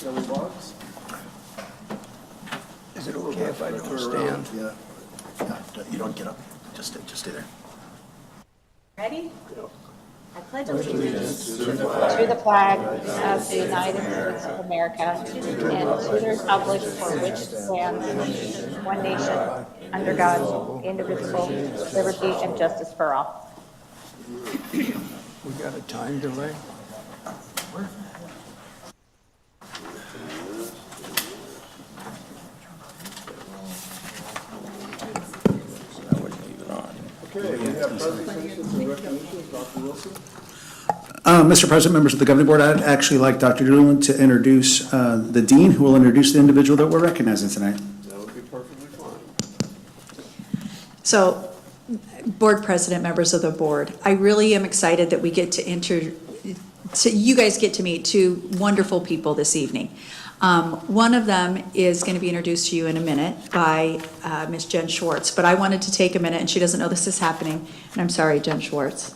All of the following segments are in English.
yellow box. Is it okay if I don't stand? Yeah. Yeah, you don't get up, just stay there. Ready? I pledge allegiance to the flag of the United States of America and to the republic for which it stands, one nation, under God, indivisible, liberty and justice for all. We got a time delay? Okay, we have presentations and recognitions. Dr. Wilson? Mr. President, members of the governing board, I'd actually like Dr. Doolin to introduce the dean, who will introduce the individual that we're recognizing tonight. That would be perfectly fine. So, board president, members of the board, I really am excited that we get to you guys get to meet two wonderful people this evening. One of them is going to be introduced to you in a minute by Ms. Jen Schwartz, but I wanted to take a minute, and she doesn't know this is happening, and I'm sorry, Jen Schwartz.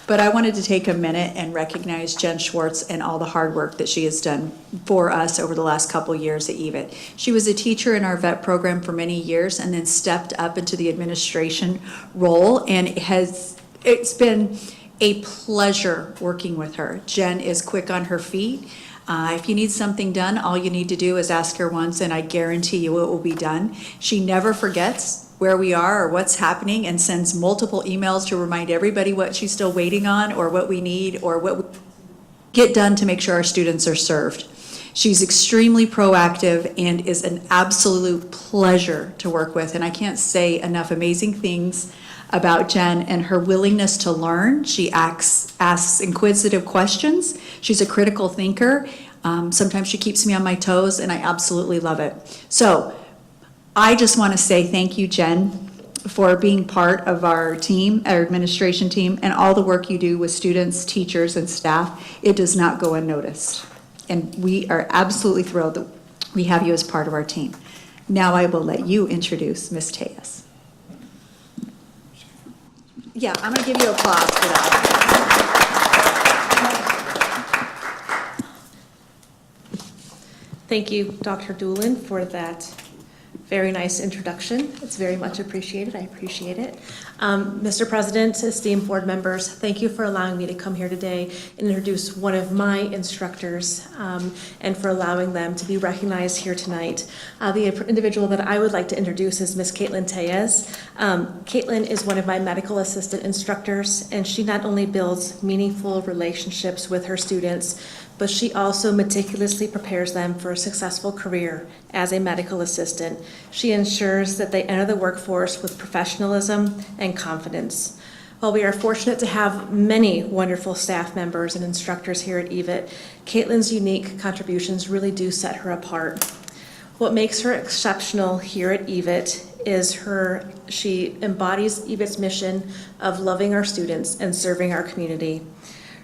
But I wanted to take a minute and recognize Jen Schwartz and all the hard work that she has done for us over the last couple years at EVIT. She was a teacher in our VET program for many years and then stepped up into the administration role, and it's been a pleasure working with her. Jen is quick on her feet. If you need something done, all you need to do is ask her once, and I guarantee you it will be done. She never forgets where we are or what's happening and sends multiple emails to remind everybody what she's still waiting on or what we need or what we get done to make sure our students are served. She's extremely proactive and is an absolute pleasure to work with, and I can't say enough amazing things about Jen and her willingness to learn. She asks inquisitive questions. She's a critical thinker. Sometimes she keeps me on my toes, and I absolutely love it. So I just want to say thank you, Jen, for being part of our team, our administration team, and all the work you do with students, teachers, and staff. It does not go unnoticed. And we are absolutely thrilled that we have you as part of our team. Now I will let you introduce Ms. Tejas. Yeah, I'm going to give you applause for that. Thank you, Dr. Doolin, for that very nice introduction. It's very much appreciated. I appreciate it. Mr. President, esteemed board members, thank you for allowing me to come here today and introduce one of my instructors and for allowing them to be recognized here tonight. The individual that I would like to introduce is Ms. Caitlin Tejas. Caitlin is one of my medical assistant instructors, and she not only builds meaningful relationships with her students, but she also meticulously prepares them for a successful career as a medical assistant. She ensures that they enter the workforce with professionalism and confidence. While we are fortunate to have many wonderful staff members and instructors here at EVIT, Caitlin's unique contributions really do set her apart. What makes her exceptional here at EVIT is she embodies EVIT's mission of loving our students and serving our community.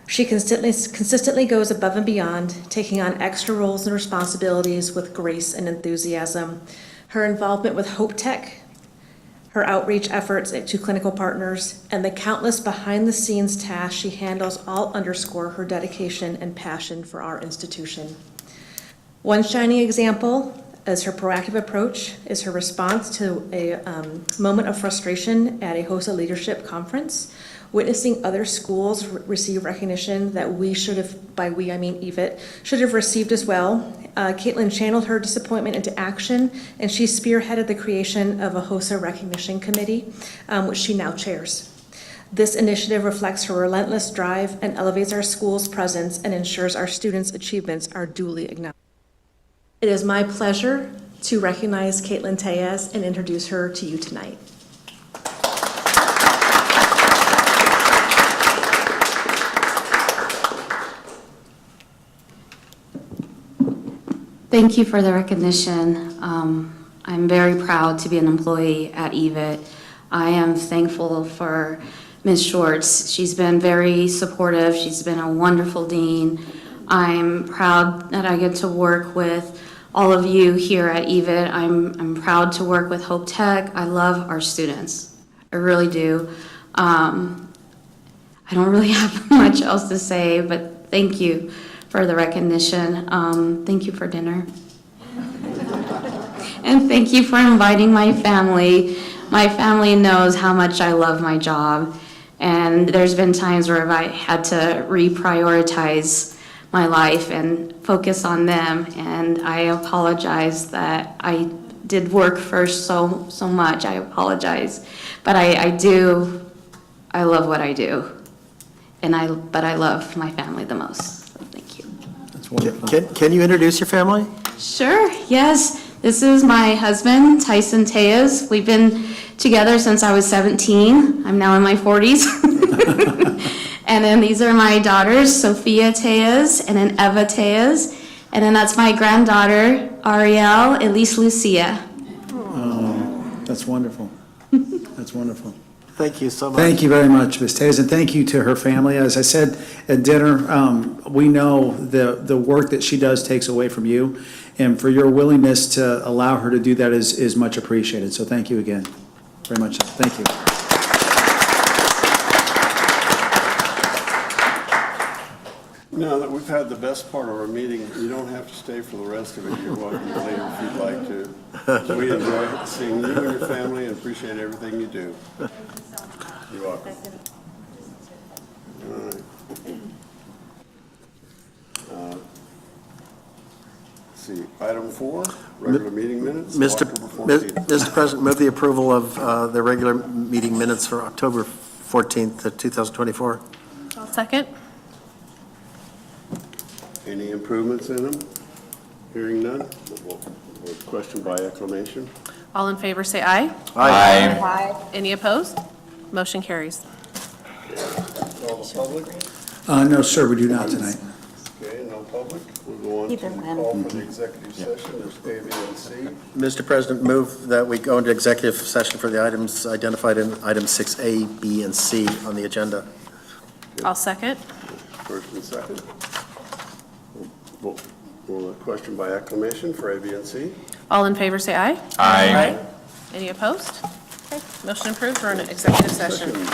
She consistently goes above and beyond, taking on extra roles and responsibilities with grace and enthusiasm. Her involvement with Hope Tech, her outreach efforts to clinical partners, and the countless behind-the-scenes tasks she handles all underscore her dedication and passion for our institution. One shining example is her proactive approach, is her response to a moment of frustration at a HOSA leadership conference. Witnessing other schools receive recognition that we should have, by we I mean EVIT, should have received as well. Caitlin channeled her disappointment into action, and she spearheaded the creation of a HOSA recognition committee, which she now chairs. This initiative reflects her relentless drive and elevates our school's presence and ensures our students' achievements are duly acknowledged. It is my pleasure to recognize Caitlin Tejas and introduce her to you tonight. Thank you for the recognition. I'm very proud to be an employee at EVIT. I am thankful for Ms. Schwartz. She's been very supportive. She's been a wonderful dean. I'm proud that I get to work with all of you here at EVIT. I'm proud to work with Hope Tech. I love our students. I really do. I don't really have much else to say, but thank you for the recognition. Thank you for dinner. And thank you for inviting my family. My family knows how much I love my job. And there's been times where I had to reprioritize my life and focus on them. And I apologize that I did work first so much. I apologize. But I love what I do. But I love my family the most. So thank you. That's wonderful. Can you introduce your family? Sure, yes. This is my husband, Tyson Tejas. We've been together since I was 17. I'm now in my 40s. And then these are my daughters, Sophia Tejas and then Eva Tejas. And then that's my granddaughter, Ariel Elise Lucia. Oh, that's wonderful. That's wonderful. Thank you so much. Thank you very much, Ms. Tays, and thank you to her family. As I said at dinner, we know the work that she does takes away from you, and for your willingness to allow her to do that is much appreciated. So thank you again, very much. Thank you. Now that we've had the best part of our meeting, you don't have to stay for the rest of it. You're welcome to leave if you'd like to. We enjoy seeing you and your family and appreciate everything you do. You're welcome. All right. Let's see, item 4, regular meeting minutes. October 14th. Mr. President, move the approval of the regular meeting minutes for October 14th, 2024. I'll second. Any improvements in them? Hearing none, we'll question by acclamation. All in favor, say aye. Aye. Aye. Any opposed? Motion carries. All the public? No, sir, we do not tonight. Okay, no public. We'll go on to the call for the executive session. There's A, B, and C. Mr. President, move that we go into executive session for the items identified in items 6A, B, and C on the agenda. I'll second. First and second. We'll question by acclamation for A, B, and C. All in favor, say aye. Aye. Any opposed? Okay, motion approved. We're in executive session.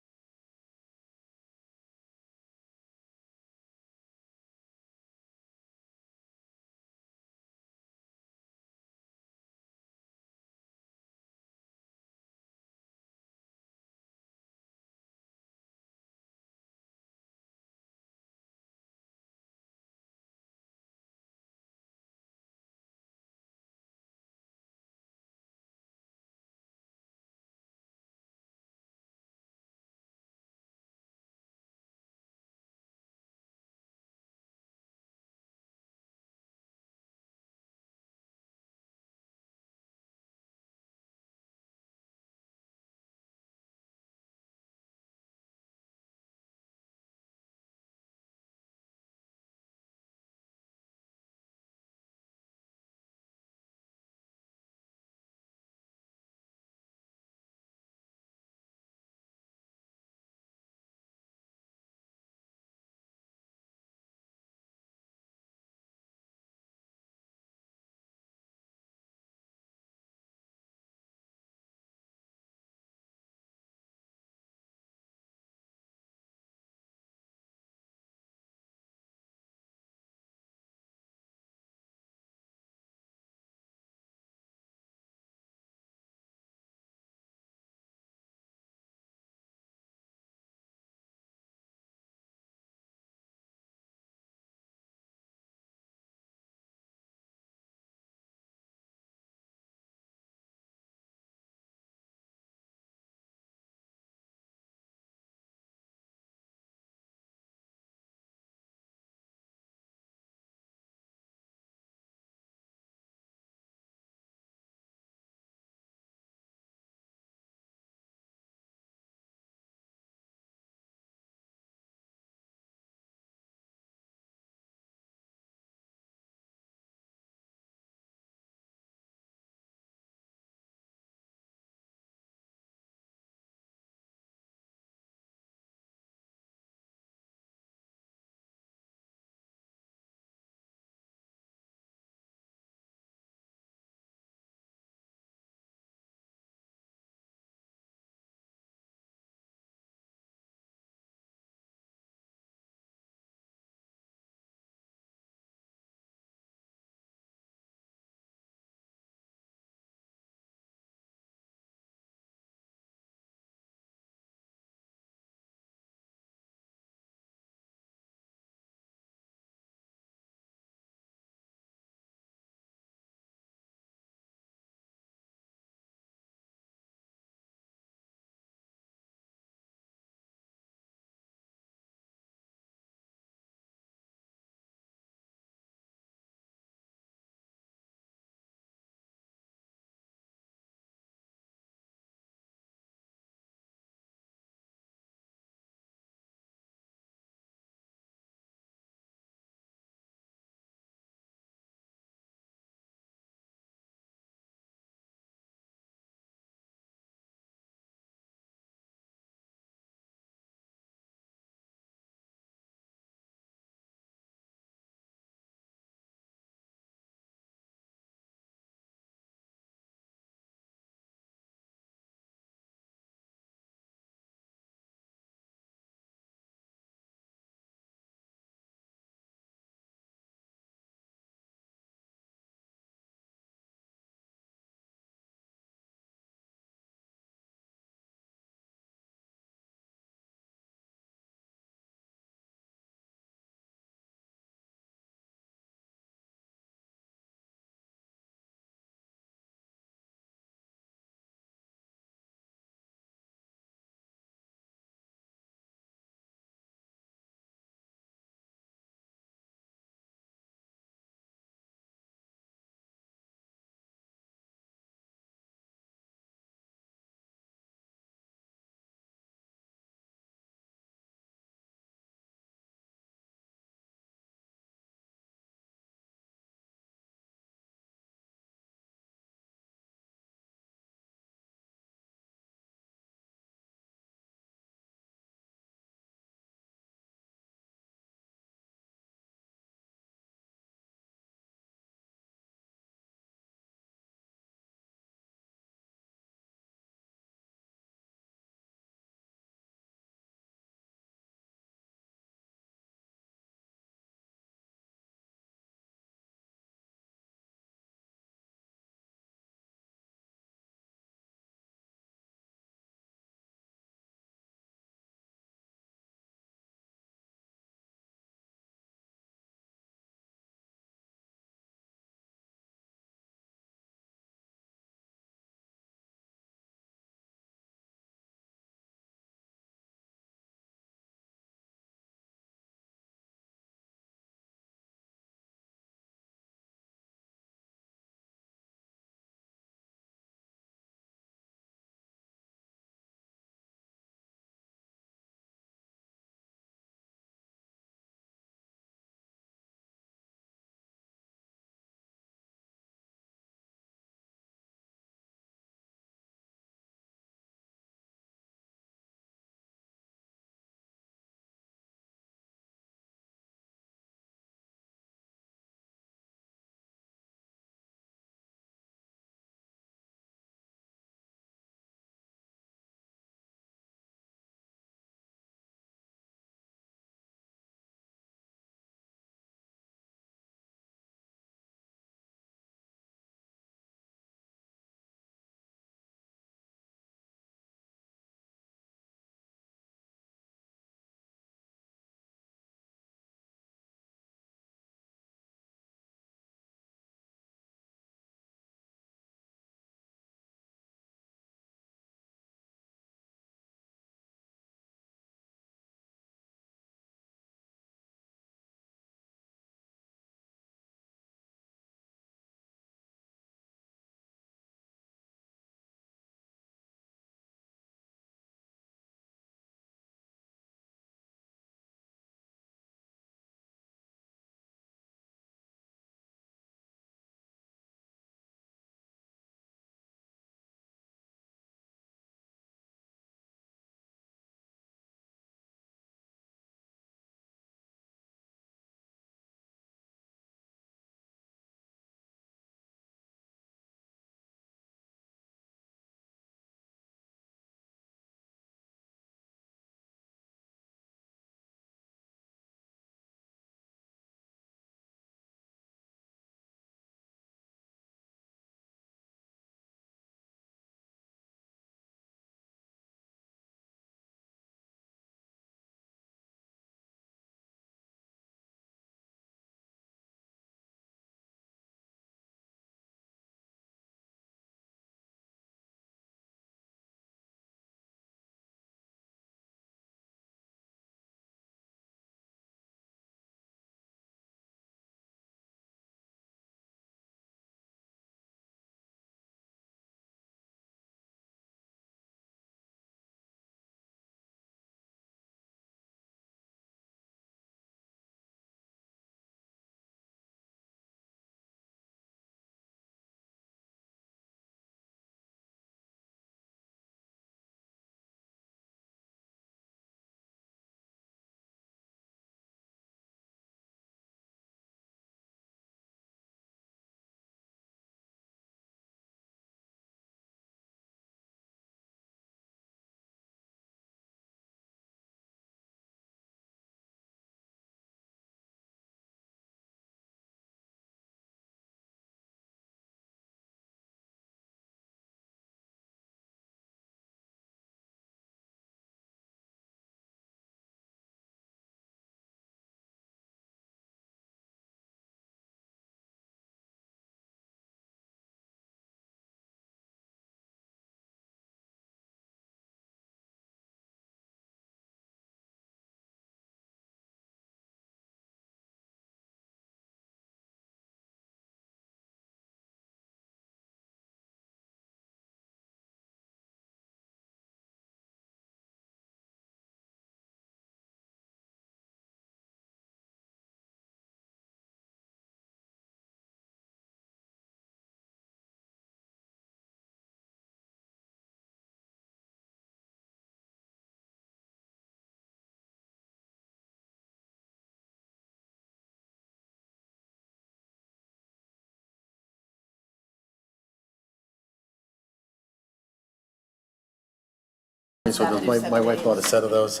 So my wife bought a set of those.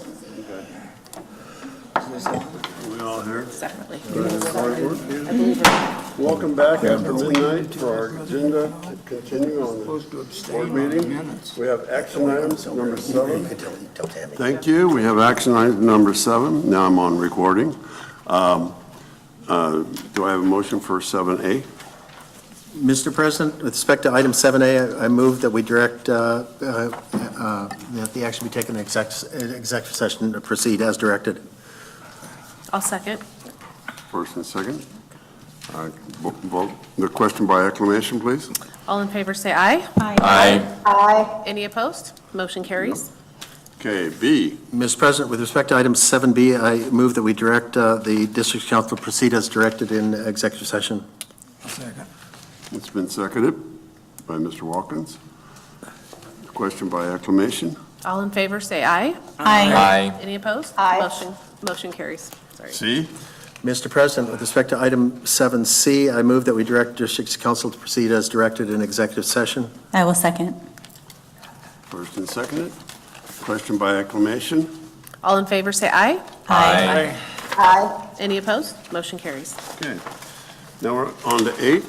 We all here? Separately. Welcome back after midnight for our agenda. Continue on the board meeting. We have action items number 7. Tell Tammy. Thank you. We have action item number 7. Now I'm on recording. Do I have a motion for 7A? Mr. President, with respect to item 7A, I move that we direct that the action be taken in executive session to proceed as directed. I'll second. First and second. Vote the question by acclamation, please. All in favor, say aye. Aye. Aye. Any opposed? Motion carries. Okay, B. Mr. President, with respect to item 7B, I move that we direct the district council to proceed as directed in executive session. Second. It's been seconded by Mr. Watkins. Question by acclamation. All in favor, say aye. Aye. Any opposed? Aye. Motion carries. Sorry. C. Mr. President, with respect to item 7C, I move that we direct district council to proceed as directed in executive session. I will second. First and seconded. Question by acclamation. All in favor, say aye. Aye. Aye. Any opposed? Motion carries. Okay. Now we're on to 8.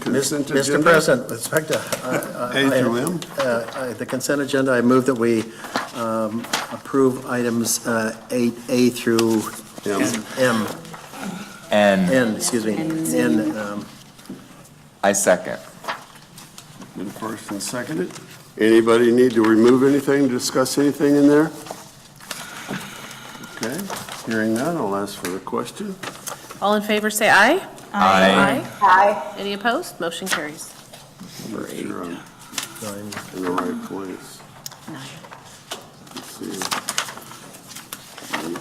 Consent Mr. agenda. President, with respect to A through M. the consent agenda, I move that we approve items 8A through M. N, excuse me, N. I second. Been first and seconded. Anybody need to remove anything, discuss anything in there? Okay, hearing none, I'll ask for the question. All in favor, say aye. Aye. Aye. Any opposed? Motion carries. Make sure I'm in the right place. Let's see. I'm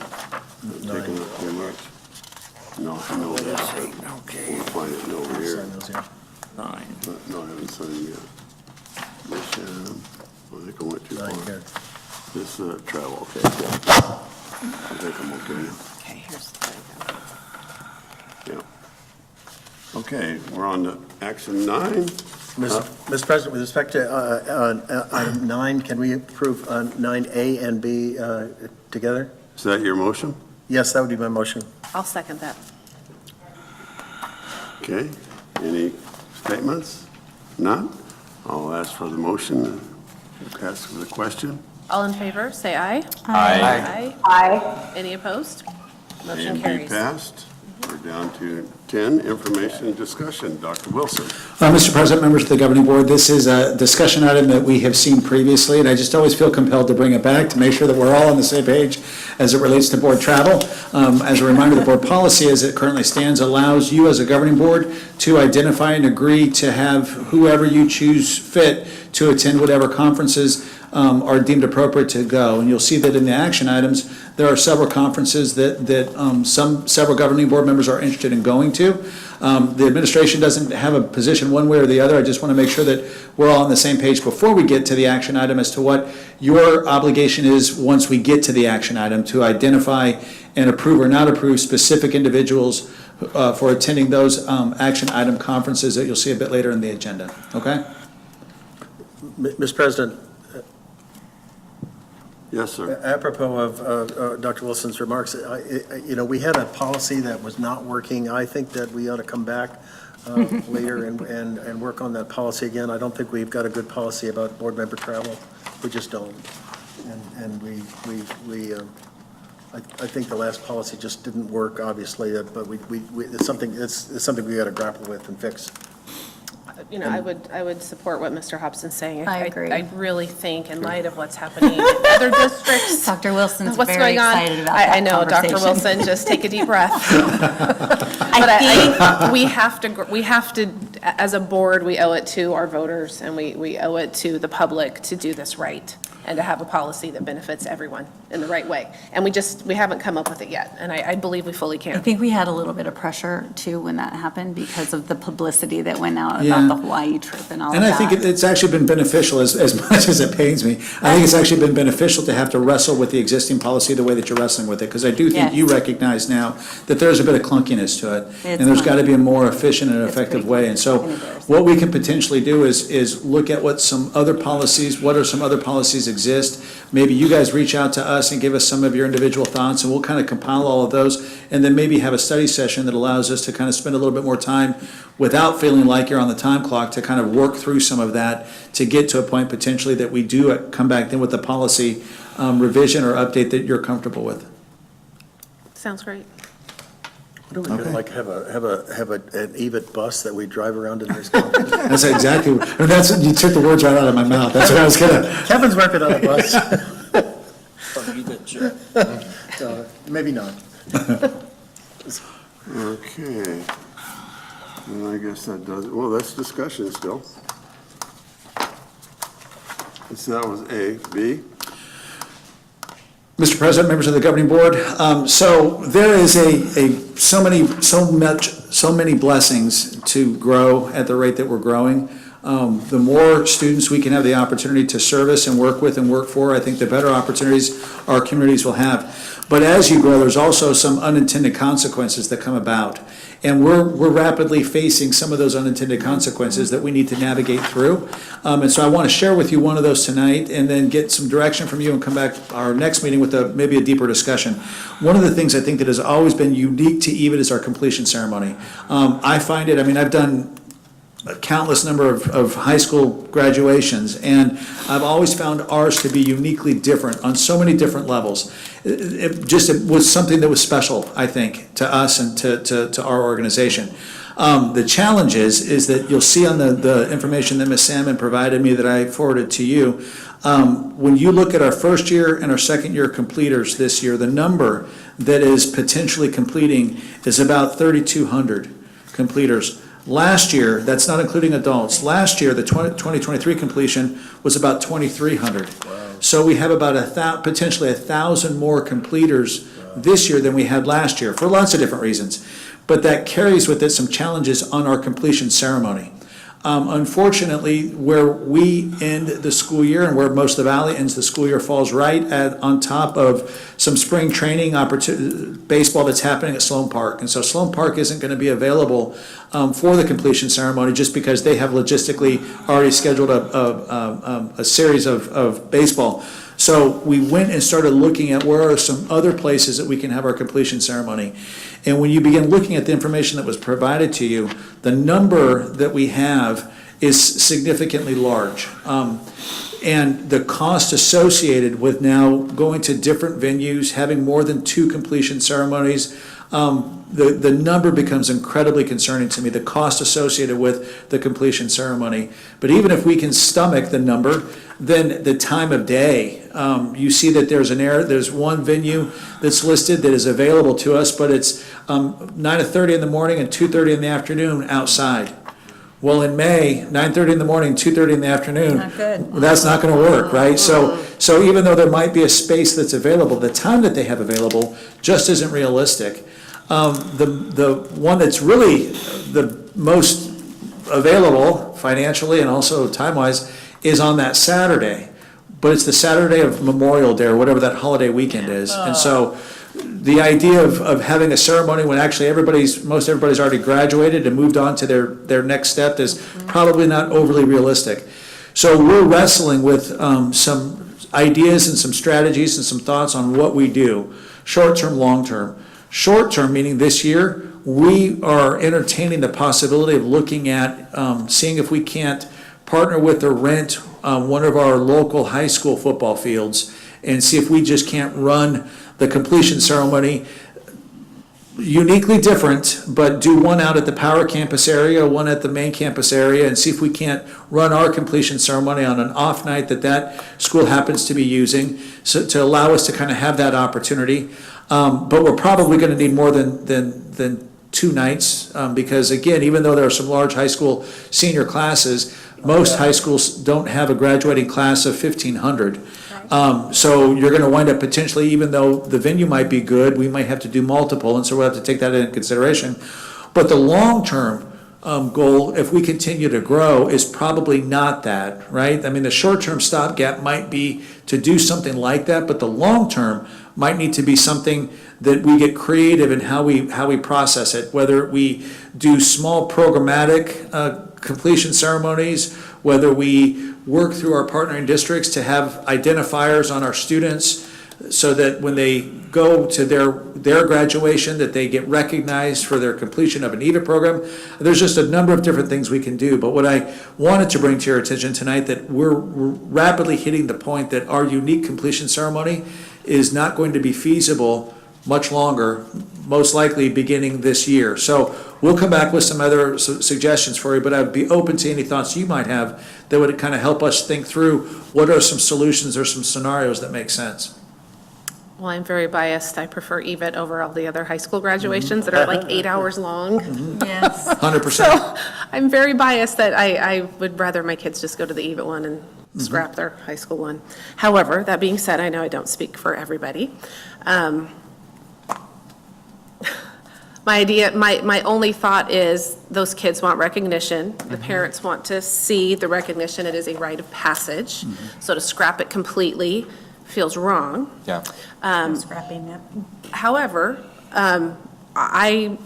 taking up too much. No, I know that. Okay, We'll find it over here. 9. But no, I haven't signed it yet. Mission, I think I went too far. This, travel, okay. I think I'm okay now. Okay, here's the Yeah. Okay, we're on to action 9. Mr. President, with respect to item 9, can we approve 9A and B together? Is that your motion? Yes, that would be my motion. I'll second that. Okay, any statements? None? I'll ask for the motion, ask for the question. All in favor, say aye. Aye. Aye. Any opposed? A Motion and B carries. passed. We're down to 10, information and discussion. Dr. Wilson. Mr. President, members of the governing board, this is a discussion item that we have seen previously, and I just always feel compelled to bring it back to make sure that we're all on the same page as it relates to board travel. As a reminder, the board policy as it currently stands allows you as a governing board to identify and agree to have whoever you choose fit to attend whatever conferences are deemed appropriate to go. And you'll see that in the action items, there are several conferences that several governing board members are interested in going to. The administration doesn't have a position one way or the other. I just want to make sure that we're all on the same page before we get to the action item as to what your obligation is once we get to the action item to identify and approve or not approve specific individuals for attending those action item conferences that you'll see a bit later in the agenda. Okay? Mr. President, Yes, sir. apropos of Dr. Wilson's remarks, we had a policy that was not working. I think that we ought to come back later and work on that policy again. I don't think we've got a good policy about board member travel. We just don't. And I think the last policy just didn't work, obviously, but it's something we got to grapple with and fix. You know, I would support what Mr. Hobson's saying. I agree. I really think in light of what's happening in other districts. Dr. Wilson's What's very going on? excited about that I know, Dr. conversation. Wilson, just take a deep breath. But I think we have to, as a board, we owe it to our voters and we owe it to the public to do this right and to have a policy that benefits everyone in the right way. And we haven't come up with it yet, and I believe we fully I can. think we had a little bit of pressure too when that happened because of the publicity that went out Yeah. about the Hawaii trip and all of And I that. think it's actually been beneficial, as much as it pains me. I think it's actually been beneficial to have to wrestle with the existing policy the way that you're wrestling with it, because I do think Yes. you recognize now that there's a bit of clunkiness to it. It's And there's got to clunky. be a more efficient and It's effective pretty way. And so kind of embarrassing. what we can potentially do is look at what some other policies, what are some other policies exist. Maybe you guys reach out to us and give us some of your individual thoughts, and we'll kind of compile all of those, and then maybe have a study session that allows us to kind of spend a little bit more time without feeling like you're on the time clock, to kind of work through some of that, to get to a point potentially that we do come back then with a policy revision or update that you're comfortable with. Sounds great. What do we do, Okay. like have an EVIT bus that we drive around in this conference? That's exactly, and that's, you took the words right out of my mouth. That's what I was gonna, Kevin's working on a bus. So, maybe not. Okay. And I guess that does, well, that's discussion still. So that was A. B? Mr. President, members of the governing board, so there is so many blessings to grow at the rate that we're growing. The more students we can have the opportunity to service and work with and work for, I think the better opportunities our communities will have. But as you grow, there's also some unintended consequences that come about. And we're rapidly facing some of those unintended consequences that we need to navigate through. And so I want to share with you one of those tonight, and then get some direction from you and come back our next meeting with maybe a deeper discussion. One of the things I think that has always been unique to EVIT is our completion ceremony. I find it, I mean, I've done a countless number of high school graduations, and I've always found ours to be uniquely different on so many different levels. It was something that was special, I think, to us and to our organization. The challenge is that you'll see on the information that Ms. Salmon provided me that I forwarded to you, when you look at our first year and our second year completers this year, the number that is potentially completing is about 3,200 completers. Last year, that's not including adults, last year, the 2023 completion was about 2,300. So we have about potentially 1,000 more completers this year than we had last year, for lots of different reasons. But that carries with it some challenges on our completion ceremony. Unfortunately, where we end the school year and where most of the valley ends the school year falls right on top of some spring training baseball that's happening at Sloan Park. And so Sloan Park isn't going to be available for the completion ceremony just because they have logistically already scheduled a series of baseball. So we went and started looking at where are some other places that we can have our completion ceremony. And when you begin looking at the information that was provided to you, the number that we have is significantly large. And the cost associated with now going to different venues, having more than 2 completion ceremonies, the number becomes incredibly concerning to me, the cost associated with the completion ceremony. But even if we can stomach the number, then the time of day, you see that there's one venue that's listed that is available to us, but it's 9:30 in the morning and 2:30 in the afternoon outside. Well, in May, 9:30 in the morning, 2:30 in the afternoon. Not good. That's not gonna work, right? So even though there might be a space that's available, the time that they have available just isn't realistic. The one that's really the most available financially and also time-wise is on that Saturday. But it's the Saturday of Memorial Day or whatever that holiday weekend is. And so the idea of having a ceremony when actually most everybody's already graduated and moved on to their next step is probably not overly realistic. So we're wrestling with some ideas and some strategies and some thoughts on what we do, short-term, long-term. Short-term, meaning this year, we are entertaining the possibility of looking at seeing if we can't partner with or rent one of our local high school football fields and see if we just can't run the completion ceremony uniquely different, but do one out at the Power Campus area, one at the main campus area, and see if we can't run our completion ceremony on an off night that school happens to be using, so to allow us to kind of have that opportunity. But we're probably going to need more than 2 nights because, again, even though there are some large high school senior classes, most high schools don't have a graduating class of 1,500. So you're going to wind up potentially, even though the venue might be good, we might have to do multiple, and so we'll have to take that into consideration. But the long-term goal, if we continue to grow, is probably not that, right? I mean, the short-term stopgap might be to do something like that, but the long-term might need to be something that we get creative in how we process it, whether we do small programmatic completion ceremonies, whether we work through our partnering districts to have identifiers on our students so that when they go to their graduation, that they get recognized for their completion of an EVIT program. There's just a number of different things we can do. But what I wanted to bring to your attention tonight, that we're rapidly hitting the point that our unique completion ceremony is not going to be feasible much longer, most likely beginning this year. So we'll come back with some other suggestions for you, but I'd be open to any thoughts you might have that would kind of help us think through what are some solutions or some scenarios that make sense. Well, I'm very biased. I prefer EVIT over all the other high school graduations that are like 8 hours long. Yes. 100%. So I'm very biased that I would rather my kids just go to the EVIT one and scrap their high school one. However, that being said, I know I don't speak for everybody. My only thought is those kids want recognition. The parents want to see the recognition. It is a rite of passage. So to scrap it completely feels wrong. Yeah. Scrapping it. However, I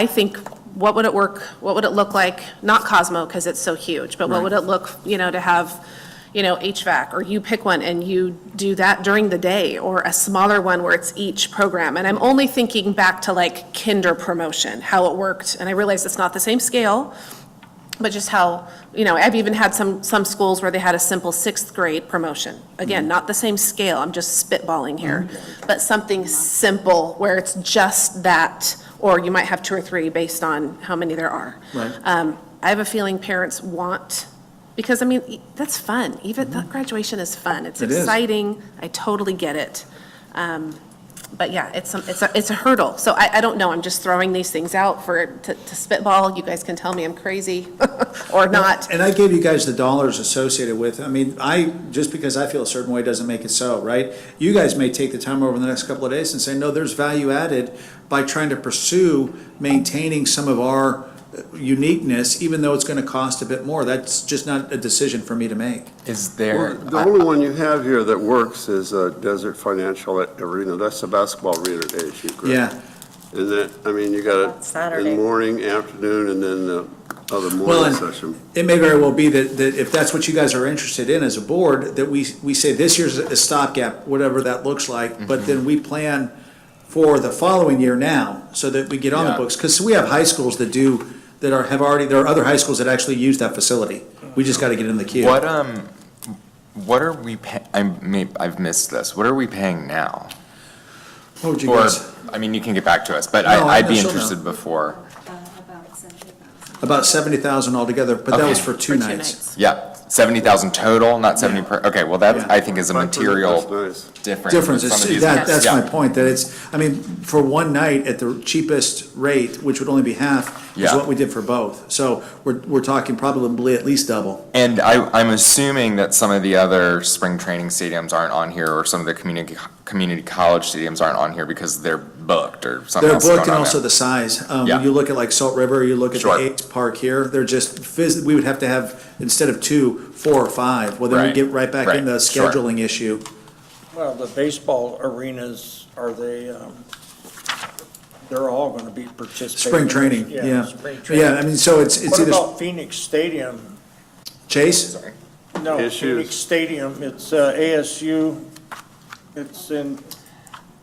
think, what would it look like, not Cosmo, because it's so huge, but what would it look, to have, HVAC, or you pick one and you do that during the day, or a smaller one where it's each program. And I'm only thinking back to like kinder promotion, how it worked. And I realize it's not the same scale, but just how, I've even had some schools where they had a simple 6th grade promotion. Again, not the same scale, I'm just spitballing here, but something simple where it's just that, or you might have 2 or 3 based on how many there are. Right. I have a feeling parents want, because that's fun. Even that graduation is fun. It's It is. exciting. I totally get it. But yeah, it's a hurdle. So I don't know. I'm just throwing these things out to spitball. You guys can tell me I'm crazy or not. And I gave you guys the dollars associated with, just because I feel a certain way doesn't make it so, right? You guys may take the time over the next couple of days and say, no, there's value added by trying to pursue maintaining some of our uniqueness, even though it's going to cost a bit more. That's just not a decision for me to make. Is there? The only one you have here that works is Desert Financial Arena. That's the basketball arena at ASU, correct? Yeah. And that, you got it Saturday. in morning, afternoon, and then the other Well, morning and session. it may very well be that if that's what you guys are interested in as a board, that we say this year's a stopgap, whatever that looks like, but then we plan for the following year now, so that we get on the Yeah. books. Because we have high schools there are other high schools that actually use that facility. We just got to get in the queue. What are we I've missed this. What are we paying now? What would you For, guys, you can get back to us, but No, I'd be she'll know. interested before. about 70,000 altogether, but that was Okay. for two nights. Yeah, 70,000 total, not 70 per, okay, well, that, Yeah. I think is a material That's nice. difference. Difference, with some of these that's ones. my Yeah. point, that it's, for one night at the cheapest rate, which would only be half, is Yeah. what we did for both. So we're talking probably at least double. And I'm assuming that some of the other spring training stadiums aren't on here, or some of the community college stadiums aren't on here because they're booked or something They're else going booked, and on also there. the size. Yeah. When you look at like Salt River, you look at the Sure. Ace Park here, they're just, we would have to have, instead of 2, 4 or 5. Well, then we Right. get right back Right. into the Sure. scheduling issue. Well, the baseball arenas, they're all going to be participating. Spring training, yeah. Spring training. Yeah, so it's What either, about Phoenix Stadium? Chase? No, ASU's. Phoenix Stadium, it's ASU, it's in,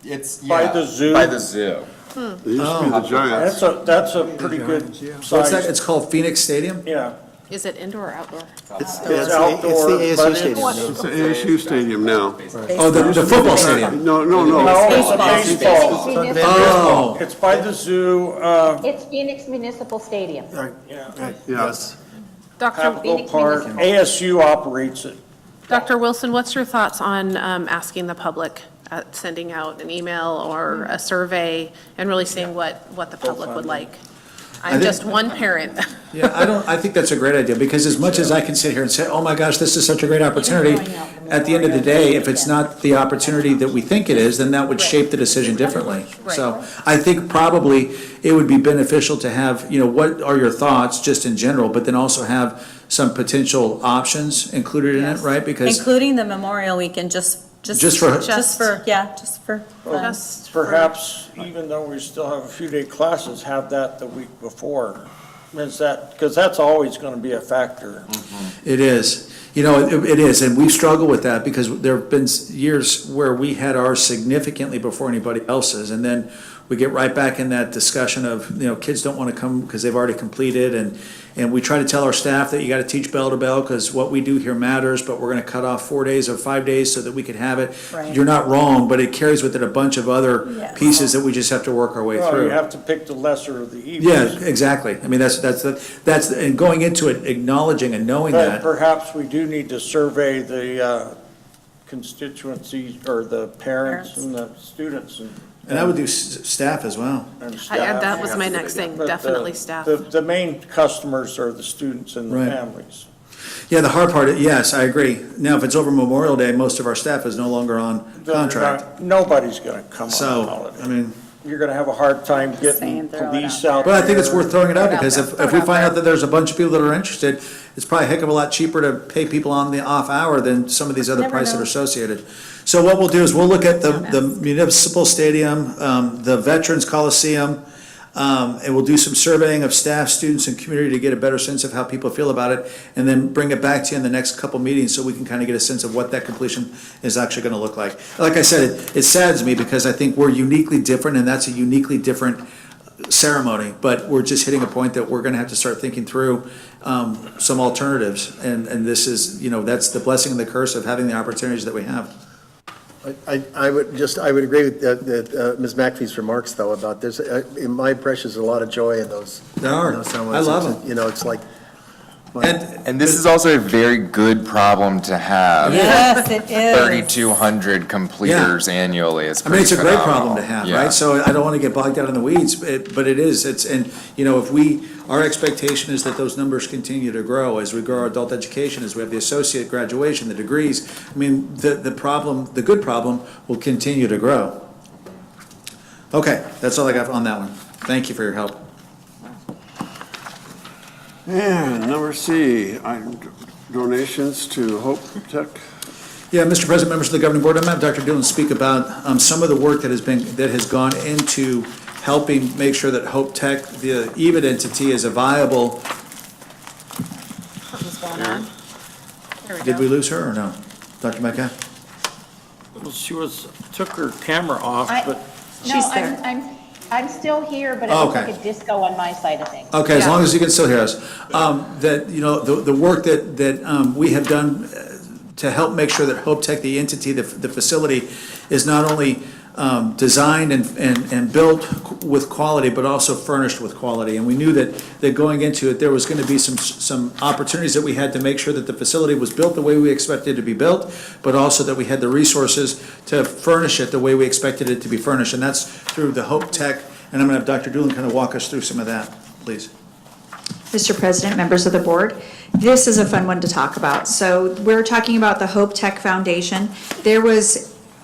It's, By the zoo. By the zoo. It used to be the Giants. that's a pretty good What's that? size. It's called Phoenix Stadium? Yeah, Is it indoor or outdoor? it's outdoor, but It's the ASU stadium now. Oh, the football stadium? No. No, it's a baseball. Oh, It's by the zoo, It's Phoenix Municipal Stadium. Yes. Capitol Phoenix Park, Municipal. ASU operates it. Dr. Wilson, what's your thoughts on asking the public, sending out an email or a survey and really seeing what the public would like? I'm just one parent. Yeah, I think that's a great idea, because as much as I can sit here and say, oh my gosh, this is such a great opportunity, at the end of the day, if it's not the opportunity that we think it is, then that would shape the decision differently. So I think probably it would be beneficial to have, what are your thoughts, just in general, but then also have some potential options included in it, right? Because, Including the Memorial Weekend, just for- just for fun. Just Perhaps, even though we still have a few day classes, have that the week before. Because that's always going to be a factor. it is. It is, and we've struggled with that because there have been years where we had ours significantly before anybody else's, and then we get right back in that discussion of, kids don't want to come because they've already completed, and we try to tell our staff that you got to teach bell to bell because what we do here matters, but we're going to cut off 4 days or 5 days so that we could have it. Right. You're not wrong, but it carries with it a bunch of other Yes. pieces that we just have to work our way Well, through. you have to pick the lesser of the Yeah, evils. exactly. I mean, that's, and going into it, acknowledging and knowing But that. perhaps we do need to survey the constituencies, or the parents and the students And I would do staff as well. and That staff. was my next thing, But definitely staff. The main customers are the students and the Right. families. Yeah, the hard part, yes, I agree. Now, if it's over Memorial Day, most of our staff is no longer on contract. Nobody's gonna come on a So, holiday. I mean, You're gonna have a hard time getting saying, throw it police out out but I think it's there. worth throwing it out Throw it out because there. if we find out that there's a bunch of people that are interested, it's probably a heck of a lot cheaper to pay people on the off hour than some of these other Never prices that know. are associated. So what we'll do is we'll look at the municipal stadium, the Veterans Coliseum, and we'll do some surveying of staff, students, and community to get a better sense of how people feel about it, and then bring it back to you in the next couple meetings so we can kind of get a sense of what that completion is actually going to look like. Like I said, it saddens me because I think we're uniquely different, and that's a uniquely different ceremony, but we're just hitting a point that we're going to have to start thinking through some alternatives, and this is, that's the blessing and the curse of having the opportunities that we have. I would agree with Ms. McPhee's remarks, though, about this. In my impression, there's a lot of joy in those. There are. in those I ceremonies. love It's, it's like, And this is also a very good problem to have. Yes, it is. 3,200 completers annually is I mean, it's a pretty great problem to phenomenal. have, Yeah. right? So I don't want to get bogged down in the weeds, but it is, if our expectation is that those numbers continue to grow as we grow our adult education, as we have the associate graduation, the degrees, I mean, the good problem will continue to grow. Okay, that's all I got on that one. Thank you for your help. And number C, donations to Hope Tech. Yeah, Mr. President, members of the governing board, I'm going to have Dr. Dillon speak about some of the work that has gone into helping make sure that Hope Tech, the EVIT entity, is a viable. Something's going on. There we Did go. we lose her or no? Dr. Mecca? Well, she took her camera off, but No, She's there. I'm still here, but it Oh, looks okay. like a disco on my side of things. Okay, as Yeah. long as you can still hear us. That, the work that we have done to help make sure that Hope Tech, the entity, the facility, is not only designed and built with quality, but also furnished with quality. And we knew that going into it, there was going to be some opportunities that we had to make sure that the facility was built the way we expected it to be built, but also that we had the resources to furnish it the way we expected it to be furnished. And that's through the Hope Tech, and I'm going to have Dr. Doolin kind of walk us through some of that, please. Mr. President, members of the board, this is a fun one to talk about. So we're talking about the Hope Tech Foundation.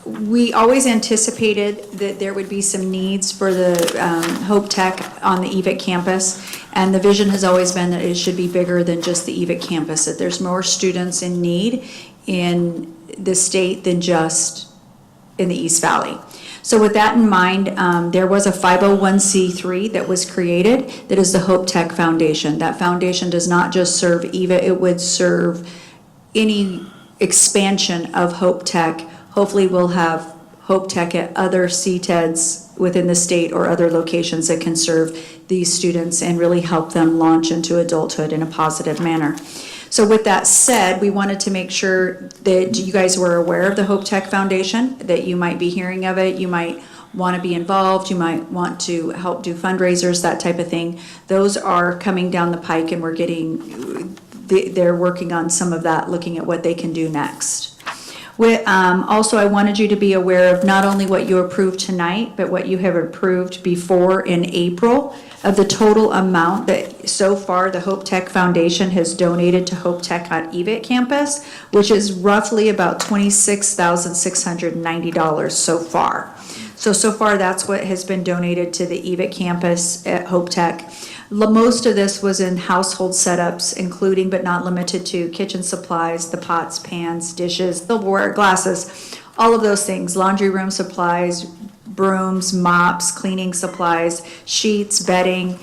We always anticipated that there would be some needs for the Hope Tech on the EVIT campus, and the vision has always been that it should be bigger than just the EVIT campus, that there's more students in need in the state than just in the East Valley. So with that in mind, there was a 501c3 that was created that is the Hope Tech Foundation. That foundation does not just serve EVIT, it would serve any expansion of Hope Tech. Hopefully we'll have Hope Tech at other CTEDs within the state or other locations that can serve these students and really help them launch into adulthood in a positive manner. So with that said, we wanted to make sure that you guys were aware of the Hope Tech Foundation, that you might be hearing of it, you might want to be involved, you might want to help do fundraisers, that type of thing. Those are coming down the pike, and they're working on some of that, looking at what they can do next. Also, I wanted you to be aware of not only what you approved tonight, but what you have approved before in April of the total amount that so far the Hope Tech Foundation has donated to Hope Tech on EVIT campus, which is roughly about $26,690 so far. So far, that's what has been donated to the EVIT campus at Hope Tech. Most of this was in household setups, including but not limited to kitchen supplies, the pots, pans, dishes, silverware, glasses, all of those things, laundry room supplies, brooms, mops, cleaning supplies, sheets, bedding.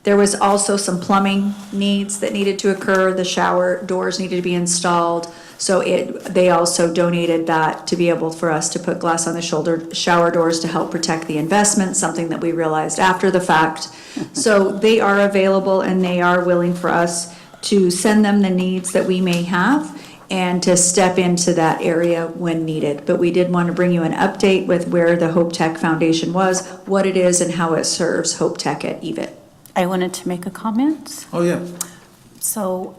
There was also some plumbing needs that needed to occur. The shower doors needed to be installed. So they also donated that to be able for us to put glass on the shoulder shower doors to help protect the investment, something that we realized after the fact. So they are available and they are willing for us to send them the needs that we may have and to step into that area when needed. But we did want to bring you an update with where the Hope Tech Foundation was, what it is, and how it serves Hope Tech at EVIT. I wanted to make a comment. Oh, yeah. So,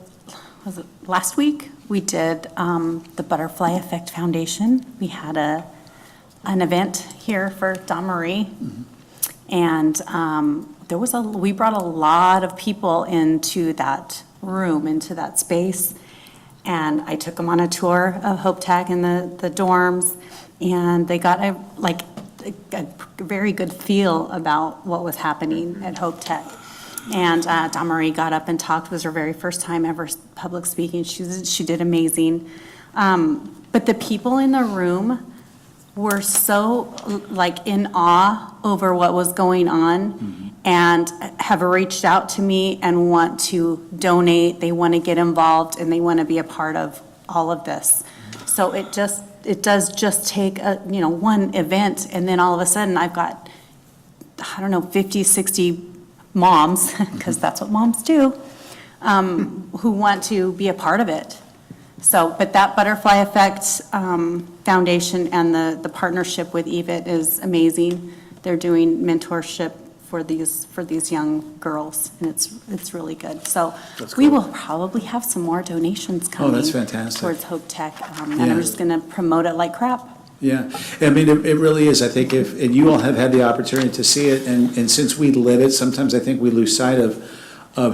was it last week? We did the Butterfly Effect Foundation. We had an event here for Dawn Marie. And we brought a lot of people into that room, into that space. And I took them on a tour of Hope Tech and the dorms. And they got a very good feel about what was happening at Hope Tech. And Dawn Marie got up and talked. It was her very first time ever public speaking. She did amazing. But the people in the room were so in awe over what was going on and have reached out to me and want to donate. They want to get involved and they want to be a part of all of this. So it does just take one event, and then all of a sudden I've got, 50, 60 moms, because that's what moms do, who want to be a part of it. So, but that Butterfly Effect Foundation and the partnership with EVIT is amazing. They're doing mentorship for these young girls, and it's really good. So we will probably have some more donations coming. Oh, that's fantastic. Towards Hope Tech, and Yeah. I'm just going to promote it like crap. Yeah, I mean, it really is. I think and you all have had the opportunity to see it, and since we live it, sometimes I think we lose sight of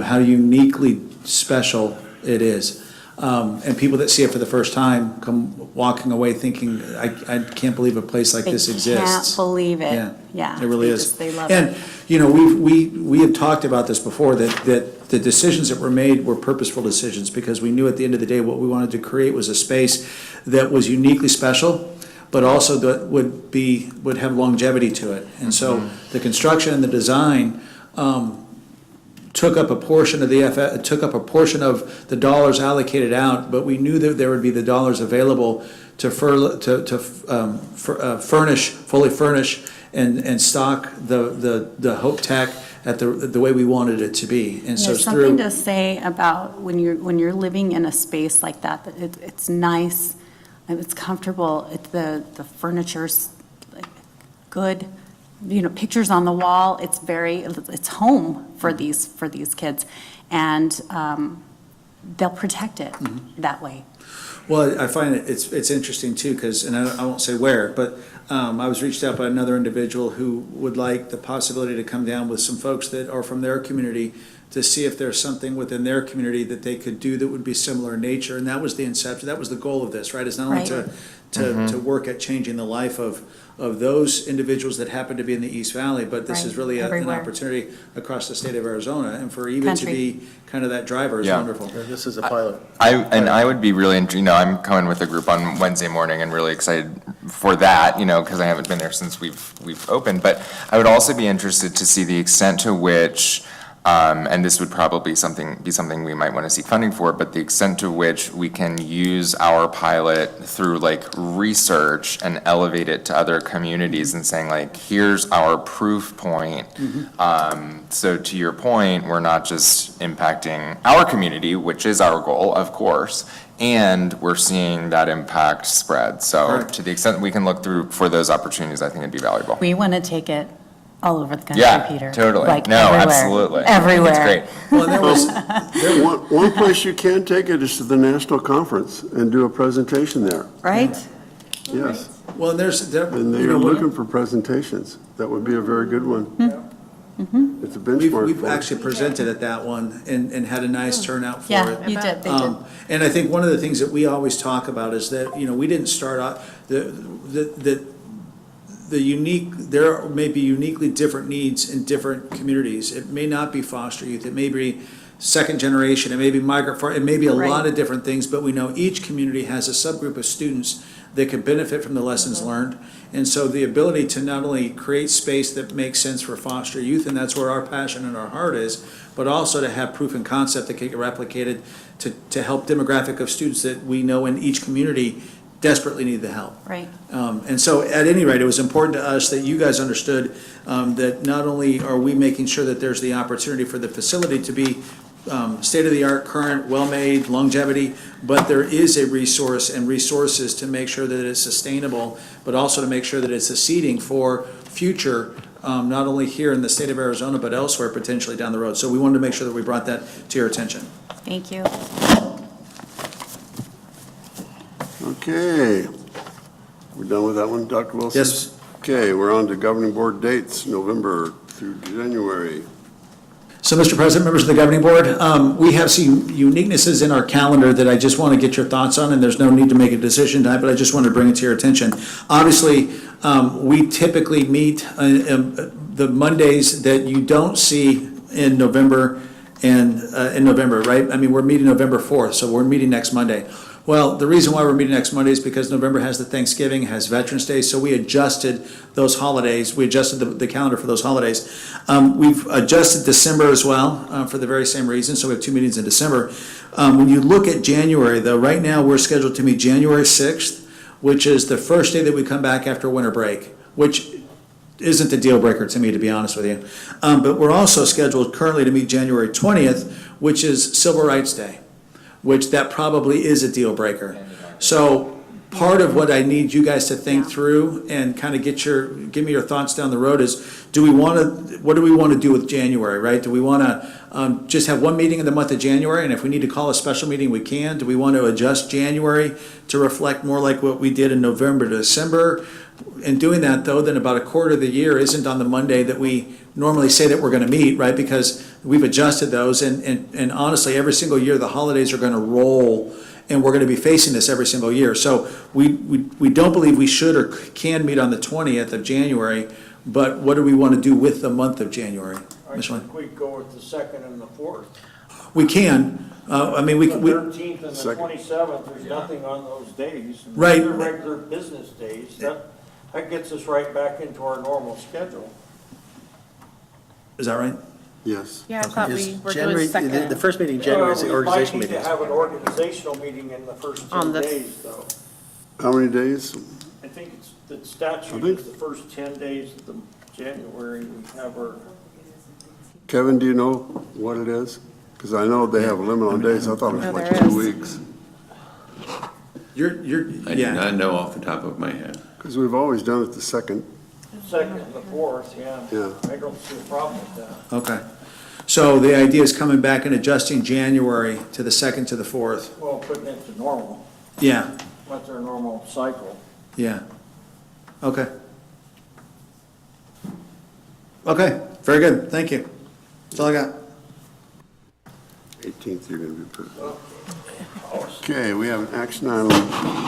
how uniquely special it is. And people that see it for the first time come walking away thinking, I can't believe a place like this exists. They can't believe it. Yeah, it really is. They love And, it. we have talked about this before, that the decisions that were made were purposeful decisions, because we knew at the end of the day, what we wanted to create was a space that was uniquely special, but also that would have longevity to it. And so the construction and the design took up a portion of the dollars allocated out, but we knew that there would be the dollars available to fully furnish and stock the Hope Tech at the way we wanted it to be. And so There's it's through. something to say about when you're living in a space like that it's nice, and it's comfortable, the furniture's good, pictures on the wall, it's home for these kids, and they'll protect it that way. Well, I find it's interesting too, because, and I won't say where, but I was reached out by another individual who would like the possibility to come down with some folks that are from their community to see if there's something within their community that they could do that would be similar in nature. And that was the inception, that was the goal of this, right? It's not only to work at changing the life of those individuals that happen to be in the East Valley, but this is Right, really an everywhere. opportunity across the state of Arizona. And for EVIT to Country. be kind of that driver is Yeah. wonderful. This is a pilot. I would be really, I'm coming with a group on Wednesday morning and really excited for that, because I haven't been there since we've opened. But I would also be interested to see the extent to which, and this would probably be something we might want to seek funding for, but the extent to which we can use our pilot through research and elevate it to other communities and saying here's our proof point. So to your point, we're not just impacting our community, which is our goal, of course, and we're seeing that impact spread. So Right. to the extent we can look through for those opportunities, I think it'd be valuable. We want to take it all over the country, Yeah, Peter. totally. Like No, everywhere. absolutely. Everywhere. It's great. Well, there was, One place you can take it is to the national conference and do a presentation there. Right? Yes. well, and there's, there, And they you are know, looking for presentations. That would be a very good one. It's a benchmark. we've for it. actually presented at that one and had a nice turnout for it. Yeah, you did, they did. And I think one of the things that we always talk about is that, you know, we didn't start out, the unique, there may be uniquely different needs in different communities. It may not be foster youth, it may be second generation, it may be migrant, it may be a lot of different things, but we know each community has a subgroup of students that can benefit from the lessons learned. And so the ability to not only create space that makes sense for foster youth, and that's where our passion and our heart is, but also to have proof and concept that can get replicated to help demographic of students that we know in each community desperately need the help. Right. And so at any rate, it was important to us that you guys understood that not only are we making sure that there's the opportunity for the facility to be state-of-the-art, current, well-made, longevity, but there is a resource and resources to make sure that it's sustainable, but also to make sure that it's a seeding for future, not only here in the state of Arizona, but elsewhere potentially down the road. So we wanted to make sure that we brought that to your attention. Thank you. Okay. We're done with that one, Dr. Wilson? Yes. Okay, we're on to governing board dates, November through January. So, Mr. President, members of the governing board, we have some uniquenesses in our calendar that I just want to get your thoughts on, and there's no need to make a decision tonight, but I just want to bring it to your attention. Obviously, we typically meet the Mondays that you don't see in November right? I mean, we're meeting November 4th, so we're meeting next Monday. Well, the reason why we're meeting next Monday is because November has the Thanksgiving, has Veterans Day, so we adjusted those holidays. We adjusted the calendar for those holidays. We've adjusted December as well for the very same reason, so we have 2 meetings in December. When you look at January, though, right now we're scheduled to meet January 6th, which is the first day that we come back after winter break, which isn't a deal breaker to me, to be honest with you. But we're also scheduled currently to meet January 20th, which is Civil Rights Day, which that probably is a deal breaker. So part of what I need you guys to think through and kind of give me your thoughts down the road is, what do we want to do with January, right? Do we want to just have one meeting in the month of January, and if we need to call a special meeting, we can? Do we want to adjust January to reflect more like what we did in November to December? In doing that, though, then about a quarter of the year isn't on the Monday that we normally say that we're going to meet, right? Because we've adjusted those, and honestly, every single year, the holidays are going to roll, and we're going to be facing this every single year. So we don't believe we should or can meet on the 20th of January, but what do we want to do with the month of January? I think we go with the 2nd and the 4th. We can, I mean, The 13th and the Second. 27th, there's nothing on those days. And Right. They're regular business days. That gets us right back into our normal schedule. is that right? Yes. Yeah, I thought Is we were January- doing second. The first meeting in January is the organization We meeting. might need to have an organizational meeting in the first On 10 the- days, though. How many days? I think it's, the statute think- is the first 10 days of the January, we have our, Kevin, do you know what it is? Because I know they have a limit on days. I thought it was No, like there 2 is. weeks. I do Yeah. not know off the top of my head. Because we've always done it the 2nd. 2nd and the 4th, yeah. Yeah. I don't see a problem with that. Okay. So the idea is coming back and adjusting January to the 2nd to the 4th. Well, putting it to normal, Yeah, what's our normal cycle? yeah. Okay. Okay, very good, thank you. That's all I got. 18th, you're going to be pretty. Okay, we have an action item,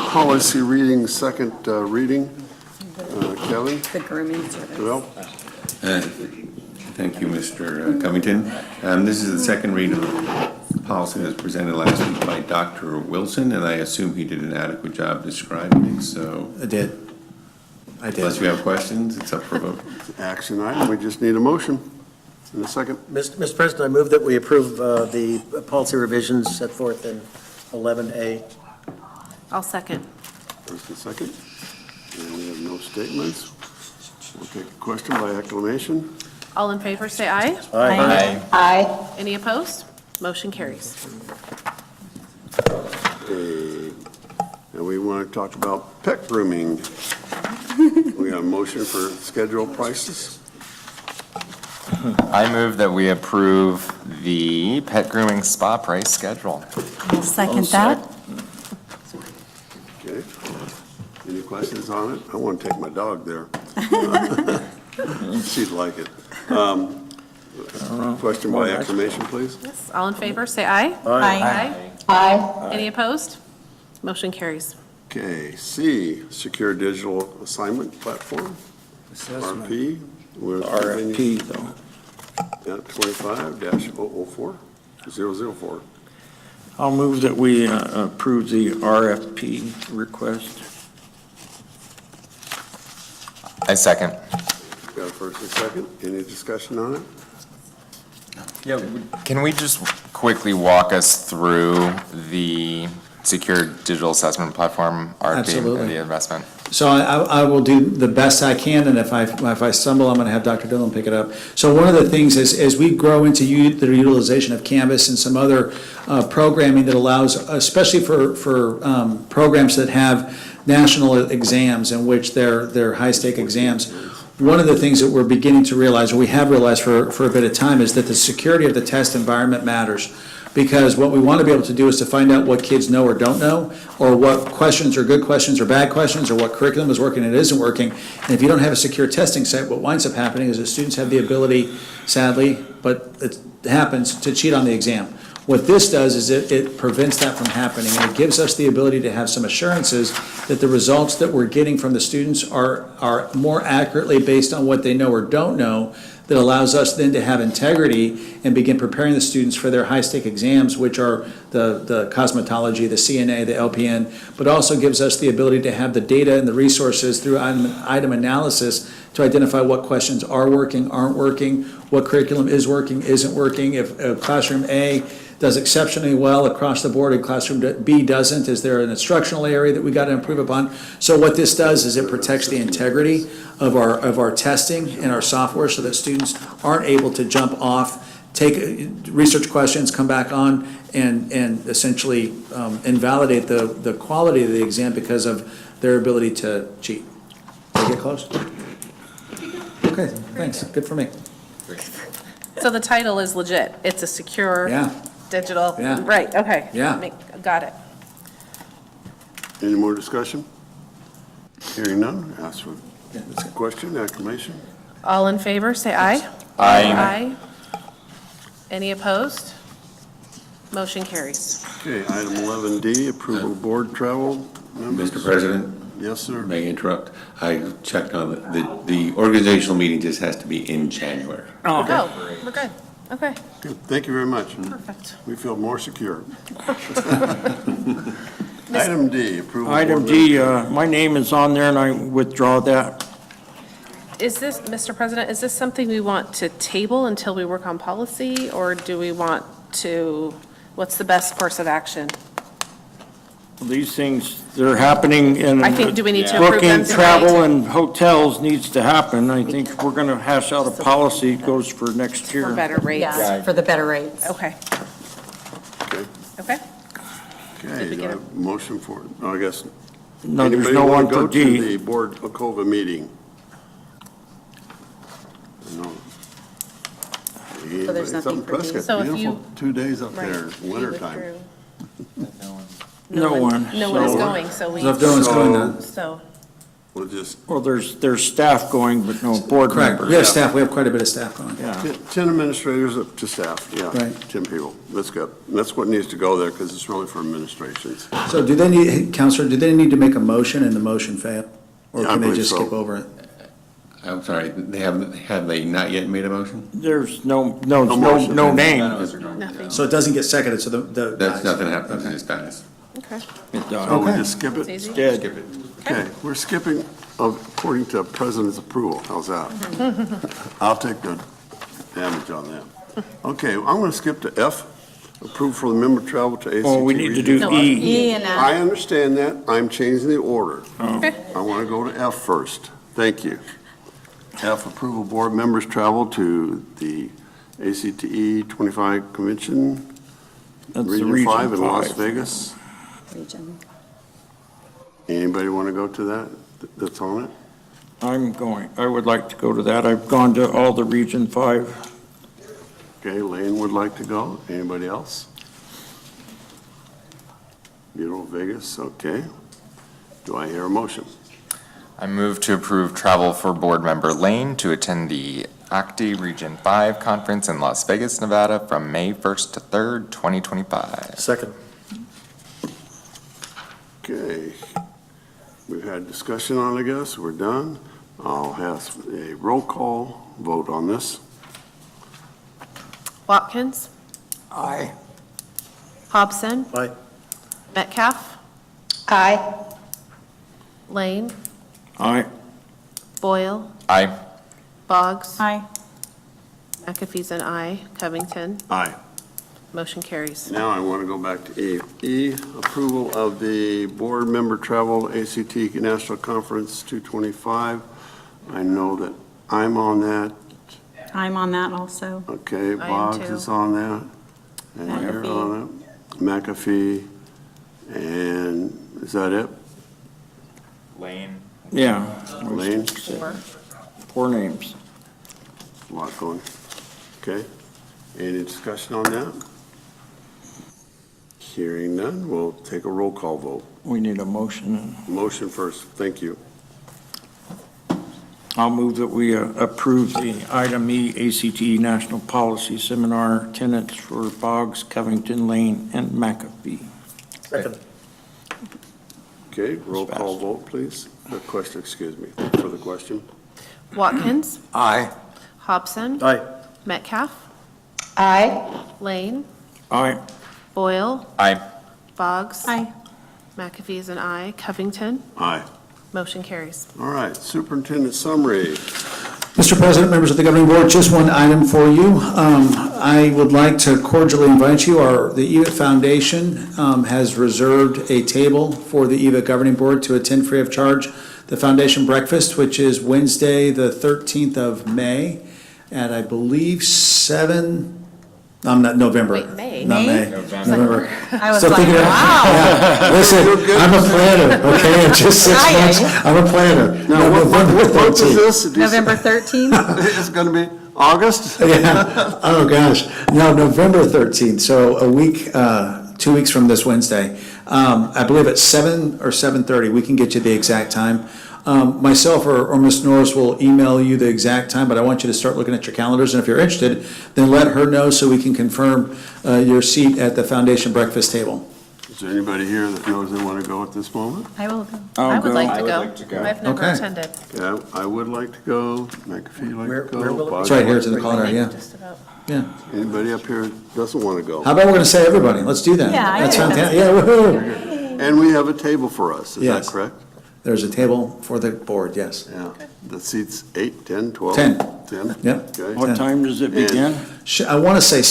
policy reading, second reading. Kelly? The grooming service. Well, Thank you, Mr. Covington. This is the second read of the policy that was presented last week by Dr. Wilson, and I assume he did an adequate job describing it, so I did. unless you have questions, it's up for vote. action item, we just need a motion in a second. Mr. President, I move that we approve the policy revisions set forth in 11A. I'll second. First and second. And we have no statements. We'll take a question by acclamation. All in favor, say aye. Aye. Aye. Any opposed? Motion carries. Okay. And we want to talk about pet grooming. We got a motion for schedule prices. I move that we approve the pet grooming spa price schedule. I'll second that. Okay. Any questions on it? I want to take my dog there. She'd like it. Question by acclamation, please. Yes, all in favor, say aye. Aye. Aye. Any opposed? Motion carries. Okay, C, Secure Digital Assignment Platform, Assessment. RP. We're RFP, though. At 25-004. I'll move that we approve the RFP request. I second. Got a first and second. Any discussion on it? Yeah, can we just quickly walk us through the secure digital assessment platform, RP, Absolutely. the investment? So I will do the best I can, and if I stumble, I'm going to have Dr. Dillon pick it up. So one of the things is, as we grow into the utilization of Canvas and some other programming that allows, especially for programs that have national exams in which they're high-stake exams, one of the things that we're beginning to realize, or we have realized for a bit of time, is that the security of the test environment matters. Because what we want to be able to do is to find out what kids know or don't know, or what questions are good questions or bad questions, or what curriculum is working and isn't working. And if you don't have a secure testing site, what winds up happening is that students have the ability, sadly, but it happens, to cheat on the exam. What this does is it prevents that from happening, and it gives us the ability to have some assurances that the results that we're getting from the students are more accurately based on what they know or don't know, that allows us then to have integrity and begin preparing the students for their high-stake exams, which are the cosmetology, the CNA, the LPN, but also gives us the ability to have the data and the resources through item analysis to identify what questions are working, aren't working, what curriculum is working, isn't working. If classroom A does exceptionally well across the board and classroom B doesn't, is there an instructional area that we got to improve upon? So what this does is it protects the integrity of our testing and our software so that students aren't able to jump off, take research questions, come back on, and essentially invalidate the quality of the exam because of their ability to cheat. Did I get close? Okay, thanks. Good for me. So the title is legit. It's a secure Yeah. digital, Yeah. right, okay. Yeah. Got it. Any more discussion? Hearing none, ask for question, acclamation. All in favor, say aye. Aye. Any opposed? Motion carries. Okay, item 11D, approval of board travel members. Mr. President, Yes, sir. may I interrupt? I checked on the organizational meeting just has to be in January. Oh, we're good. Okay, Good, thank you very much. perfect. We feel more secure. Item D, approval. of Item board D, my name is on there and I withdraw that. Is this, Mr. President, is this something we want to table until we work on policy, or do we want to, what's the best course of action? These things, they're happening and I think, do we need to approve them booking travel tonight? and hotels needs to happen. I think we're going to hash out a policy, it goes for next year. For better rates? Yes, for the better rates. Okay, Okay, okay. okay, do I get have a motion for it? Oh, I guess. No, there's Anybody no wanna one for Go to D. the board COVA meeting. No. there's nothing Something for D. Prescott, So if beautiful, you- 2 days up Right. there, We wintertime. withdrew. No one. No one is So- going, so we, So if no one's going then. so, We'll just, Well, there's staff going, but no board Correct. members. We have staff, we have quite a bit of staff going. Yeah. 10 administrators up to staff, yeah. Right. 10 people, that's good. That's what needs to go there, because it's really for administrations. So do they need, Counselor, do they need to make a motion and the motion fail? Or Yeah, I can they believe just so. skip over it? I'm sorry, have they not yet made a motion? There's no motion. name. nothing. So it doesn't get seconded, so the. That's nothing happens, it just dies. Okay. It does. So we Okay. just skip It's it? easy. Dead. Skip it. Okay, we're skipping according to President's approval, how's that? I'll take the damage on that. Okay, I'm going to skip to F, approve for the member travel to ACT. Oh, we need to do No, E. E and F. I understand that, I'm changing the order. Okay. I want to go to F first, thank you. F, approval board members travel to the ACTE 25 convention, That's the Region 5 in Las 5. Vegas. Region. Anybody want to go to that, that's on it? I would like to go to that. I've gone to all the Region 5. Okay, Lane would like to go. Anybody else? Bureau Vegas, okay. Do I hear a motion? I move to approve travel for board member Lane to attend the ACTI Region 5 Conference in Las Vegas, Nevada from May 1st to 3rd, 2025. Second. Okay. We've had discussion on it, I guess. We're done. I'll have a roll call vote on this. Watkins, Aye. Hobson, Aye. Metcalf, Aye. Lane, Aye. Boyle, Aye. Boggs, Aye. McAfee's an aye, Covington, Aye. motion carries. Now I want to go back to E. E, approval of the board member travel ACT National Conference 225. I know that I'm on that. I'm on that also. Okay, am Boggs too. is on that. And you're McAfee. on it. McAfee. And is that it? Lane. Yeah. Lane? Four. 4 names. A lot going. Okay. Any discussion on that? Hearing none, we'll take a roll call vote. We need a motion. Motion first. Thank you. I'll move that we approve the item E, ACT National Policy Seminar attendance for Boggs, Covington, Lane, and McAfee. Second. Okay, roll Fast. call vote, please. Question, excuse me, for the question. Watkins, Aye. Hobson, Aye. Metcalf, Aye. Lane, Aye. Boyle, Aye. Boggs. Aye. McAfee's an aye, Covington, Aye. motion carries. All right, superintendent summary. Mr. President, members of the governing board, just one item for you. I would like to cordially invite you, the EVIT Foundation has reserved a table for the EVIT governing board to attend free of charge the foundation breakfast, which is Wednesday, the 13th of May, at I believe November. Wait, May? Not May. November. I was Still like, thinking of- wow. Yeah. Listen, I'm a planner, okay, in just 6 months, I'm a planner. Now, No, what November month is 13th. this? November 13th? It's going to be August? Yeah, oh gosh, no, November 13th, so a week, 2 weeks from this Wednesday. I believe at 7 or 7:30, we can get you the exact time. Myself or Ms. Norris will email you the exact time, but I want you to start looking at your calendars, and if you're interested, then let her know so we can confirm your seat at the foundation breakfast table. Is there anybody here that knows they want to go at this moment? I will go. I would like I to would go. like to go. I've never Okay. attended. Yeah, I would like to go. McAfee like Where- to go. where will it be? Boggs It's right here, like it's in the to go. calendar, yeah, Just about. yeah. Anybody up here doesn't want to go? How about we're gonna say everybody, let's do that. Yeah, I That's think fantastic, yeah, woohoo. And we have a table for us, is that Yes. correct? There's a table for the board, yes. Yeah. The seats 8, 10, 12? 10. 10? Yep. Okay. What time does it begin? I want to say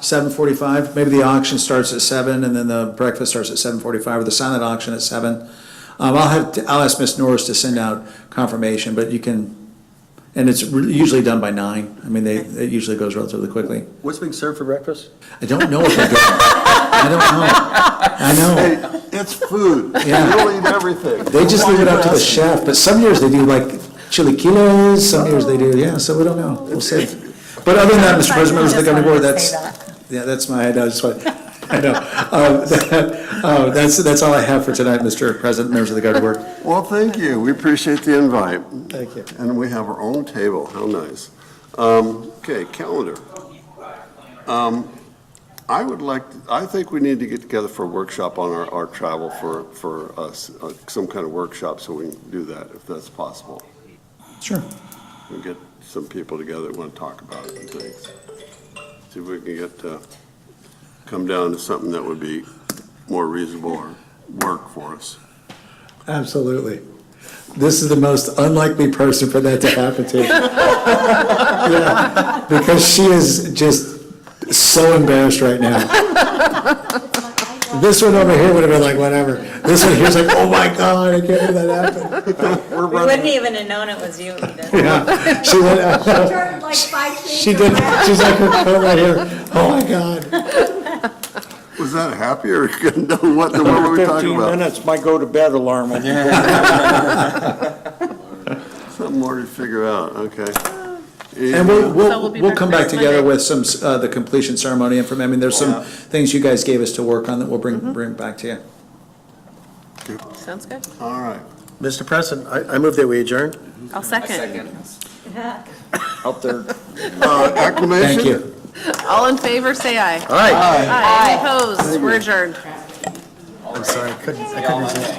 7:45. Maybe the auction starts at 7, and then the breakfast starts at 7:45, or the silent auction at 7. I'll ask Ms. Norris to send out confirmation, but you can, and it's usually done by 9. I mean, it usually goes relatively quickly. What's being served for breakfast? I don't know what they're doing. I don't know. I know. Hey, it's food. Yeah. You'll eat everything. They just leave it up to the chef, but some years they do like chilaquiles, some years they do, yeah, so we don't know. We'll see. But other than that, Mr. President, members of the governing board, that's my, I know. That's all I have for tonight, Mr. President, members of the governing board. Well, thank you. We appreciate the invite. Thank you. And we have our own table. How nice. Okay, calendar. I think we need to get together for a workshop on our travel for us, some kind of workshop, so we can do that, if that's possible. Sure. We'll get some people together that want to talk about it and things. See if we can come down to something that would be more reasonable or work for us. Absolutely. This is the most unlikely person for that to happen to. Yeah, because she is just so embarrassed right now. This one over here would have been like, whatever. This one here's like, oh my God, I can't believe that happened. We wouldn't even have known it was you, Edith. Yeah, she went, Turned like 5 feet. she did, she's like her coat right here, oh my God. Was that happy or what were we talking 15 about? minutes, my go-to-bed alarm will be going. Something more to figure out, okay. And So we'll be we'll back come back next together Monday. with some, the completion ceremony information. I mean, there's some things you guys gave us to work on that we'll bring back to you. Sounds good. All right. Mr. President, I move that we adjourn. I'll second. Out there. Acclamation? Thank you. All in favor, say aye. All right. Aye. Any opposed? We're adjourned. I'm sorry, I couldn't resist.